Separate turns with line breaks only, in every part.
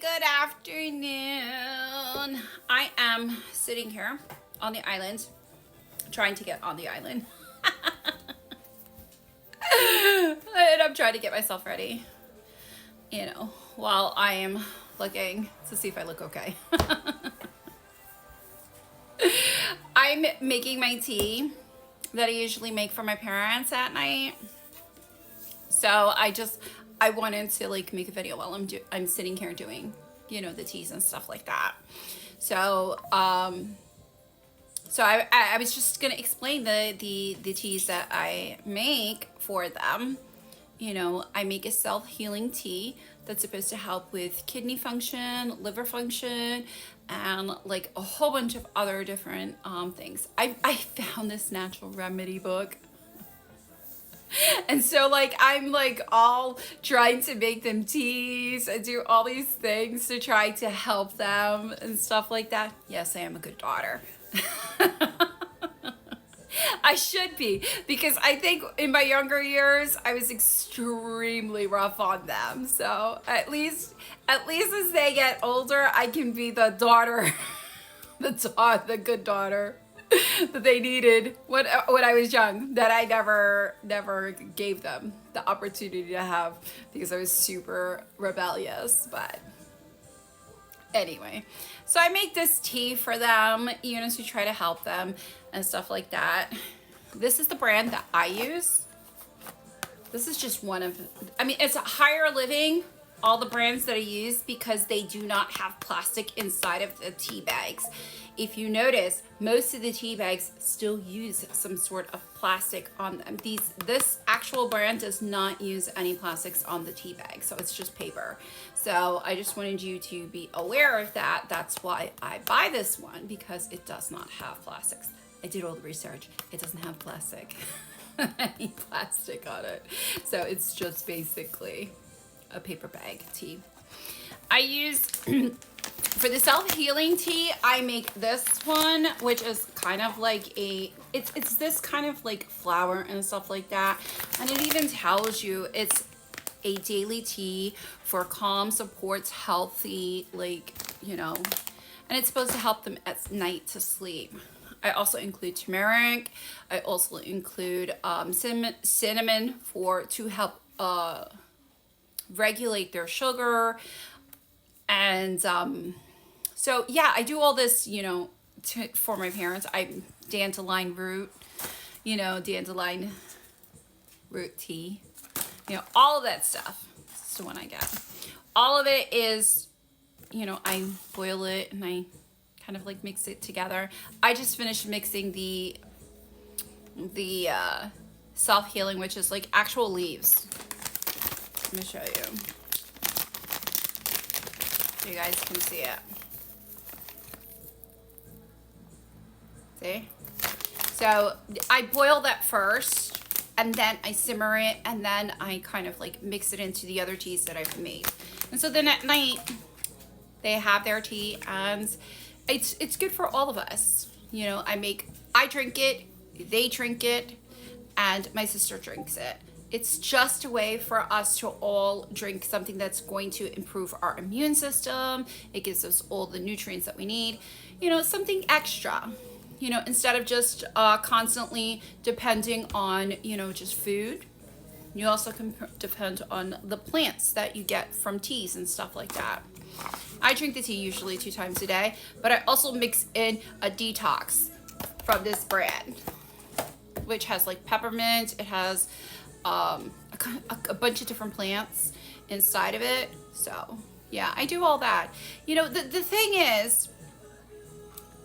Good afternoon. I am sitting here on the island, trying to get on the island. And I'm trying to get myself ready, while I am looking to see if I look okay. I'm making my tea that I usually make for my parents at night. So I wanted to make a video while I'm sitting here doing, the teas and stuff like that. So I was just gonna explain the teas that I make for them. I make a self-healing tea that's supposed to help with kidney function, liver function, and a whole bunch of other different things. I found this natural remedy book. And so I'm all trying to make them teas and do all these things to try to help them and stuff like that. Yes, I am a good daughter. I should be, because I think in my younger years I was extremely rough on them. So at least as they get older, I can be the daughter, the good daughter that they needed when I was young, that I never gave them the opportunity to have, because I was super rebellious. But anyway, so I make this tea for them, to try to help them and stuff like that. This is the brand that I use. This is just one of, it's a Higher Living, all the brands that I use, because they do not have plastic inside of the tea bags. If you notice, most of the tea bags still use some sort of plastic on them. This actual brand does not use any plastics on the tea bag, so it's just paper. So I just wanted you to be aware of that. That's why I buy this one, because it does not have plastics. I did all the research. It doesn't have any plastic on it. So it's just basically a paper bag tea. I use, for the self-healing tea, I make this one, which is kind of it's this kind of flower and stuff like that. And it even tells you it's a daily tea for calm, supports healthy, and it's supposed to help them at night to sleep. I also include turmeric. I also include cinnamon to help regulate their sugar. And so yeah, I do all this, for my parents. Dandelion root tea, all of that stuff. This is the one I get. All of it is, I boil it and I kind of mix it together. I just finished mixing the self-healing, which is actual leaves. Let me show you. So you guys can see it. See? So I boil that first, and then I simmer it, and then I kind of mix it into the other teas that I've made. And so then at night, they have their tea, and it's good for all of us. I drink it, they drink it, and my sister drinks it. It's just a way for us to all drink something that's going to improve our immune system. It gives us all the nutrients that we need. Something extra. Instead of just constantly depending on, just food. You also can depend on the plants that you get from teas and stuff like that. I drink the tea usually 2 times a day, but I also mix in a detox from this brand, which has peppermint. It has a bunch of different plants inside of it. So yeah, I do all that. The thing is,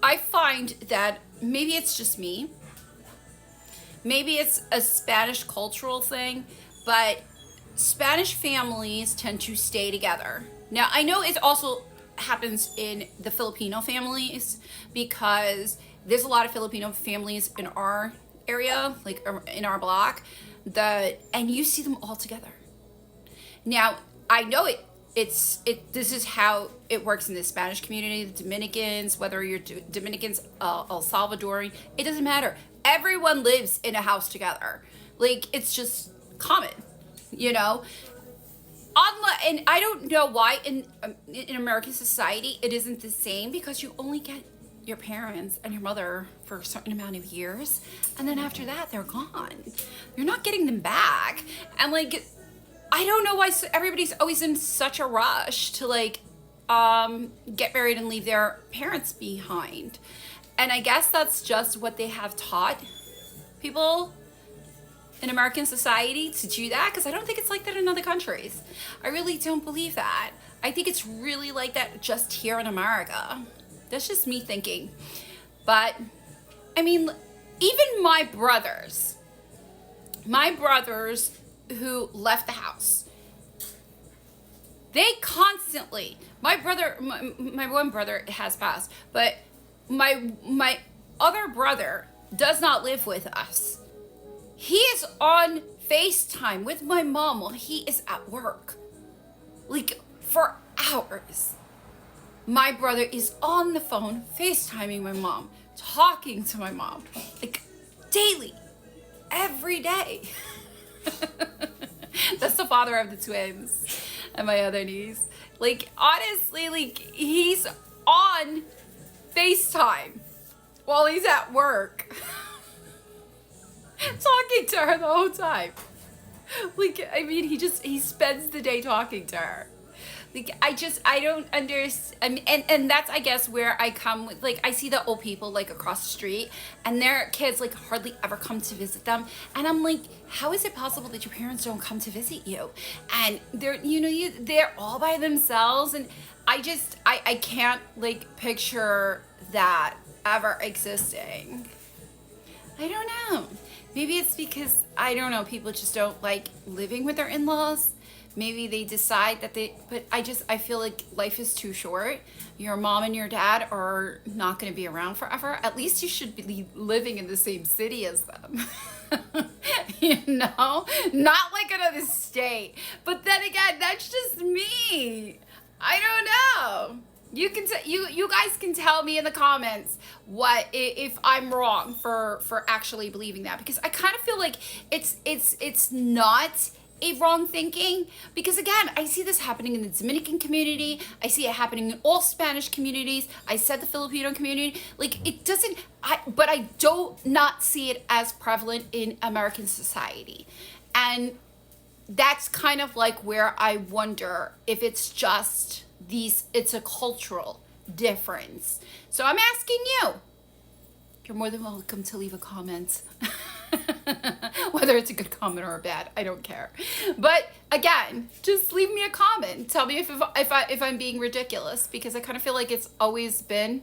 I find that maybe it's just me, maybe it's a Spanish cultural thing, but Spanish families tend to stay together. Now I know it also happens in the Filipino families, because there's a lot of Filipino families in our area, in our block, and you see them all together. Now I know this is how it works in the Spanish community, the Dominicans, whether you're Dominicans, El Salvadorian, it doesn't matter. Everyone lives in a house together. It's just common, And I don't know why in American society it isn't the same, because you only get your parents and your mother for a certain amount of years, and then after that they're gone. You're not getting them back. And like, I don't know why everybody's always in such a rush to like get married and leave their parents behind. And I guess that's just what they have taught people in American society, to do that, because I don't think it's like that in other countries. I really don't believe that. I think it's really like that just here in America. That's just me thinking. But I mean, even my brothers who left the house, they constantly, my one brother has passed, but my other brother does not live with us. He is on FaceTime with my mom while he is at work, like for hours. My brother is on the phone FaceTiming my mom, talking to my mom, like daily, every day. That's the father of the twins and my other niece. Like, honestly, like, he's on FaceTime while he's at work. Talking to her the whole time. Like, I mean, he spends the day talking to her. Like, I don't understand. And that's, I guess, where I come with, like, I see the old people, like, across the street, and their kids, like, hardly ever come to visit them. And I'm like, how is it possible that your parents don't come to visit you? And they're, they're all by themselves. And I can't, like, picture that ever existing. I don't know. Maybe it's because, I don't know, people just don't like living with their in-laws. Maybe they decide that but I feel like life is too short. Your mom and your dad are not going to be around forever. At least you should be living in the same city as them. Not like another state. But then again, that's just me. I don't know. You guys can tell me in the comments what if I'm wrong for actually believing that, because I kind of feel like it's not a wrong thinking, because again, I see this happening in the Dominican community. I see it happening in all Spanish communities. I said the Filipino community. Like, it doesn't, but I don't not see it as prevalent in American society. And that's kind of like where I wonder if it's just it's a cultural difference. So I'm asking you. You're more than welcome to leave a comment. Whether it's a good comment or a bad, I don't care. But again, just leave me a comment. Tell me if I'm being ridiculous, because I kind of feel like it's always been.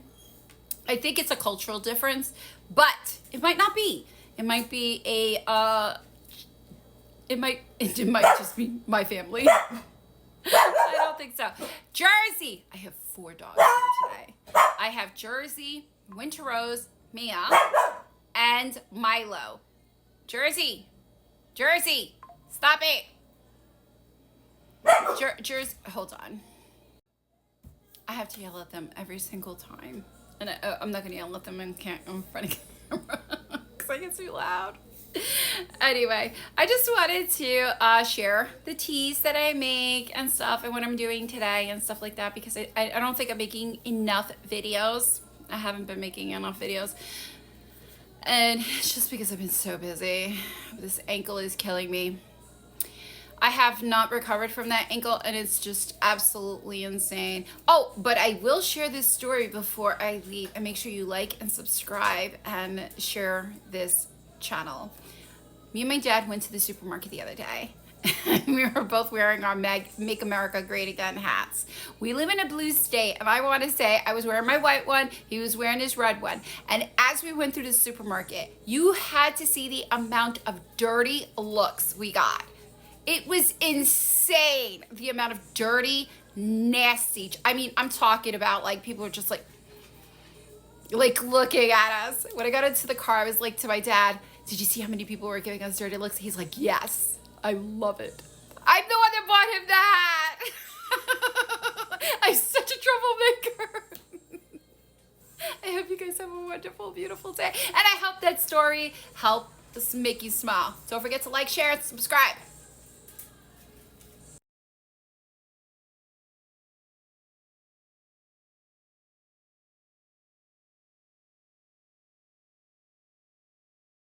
I think it's a cultural difference, but it might not be. It might be it might just be my family. I don't think so. Jersey. I have 4 dogs here today. I have Jersey, Winter Rose, Mia, and Milo. Jersey, stop it. Jersey, hold on. I have to yell at them every single time, and I'm not gonna yell at them in front of camera because I get too loud. Anyway, I just wanted to share the teas that I make and stuff, and what I'm doing today and stuff like that, because I don't think I'm making enough videos. I haven't been making enough videos, and it's just because I've been so busy. This ankle is killing me. I have not recovered from that ankle, and it's just absolutely insane. Oh, but I will share this story before I leave, and make sure you like and subscribe and share this channel. Me and my dad went to the supermarket the other day. We were both wearing our Make America Great Again hats. We live in a blue state, and I want to say I was wearing my white one, he was wearing his red one. And as we went through the supermarket, you had to see the amount of dirty looks we got. It was insane, the amount of dirty, nasty. I mean, I'm talking about, like, people were just like looking at us. When I got into the car, I was like to my dad, did you see how many people were giving us dirty looks? He's like, yes, I love it. I'm the one that bought him that. I'm such a troublemaker. I hope you guys have a wonderful, beautiful day. And I hope that story helped make you smile. Don't forget to like, share, and subscribe.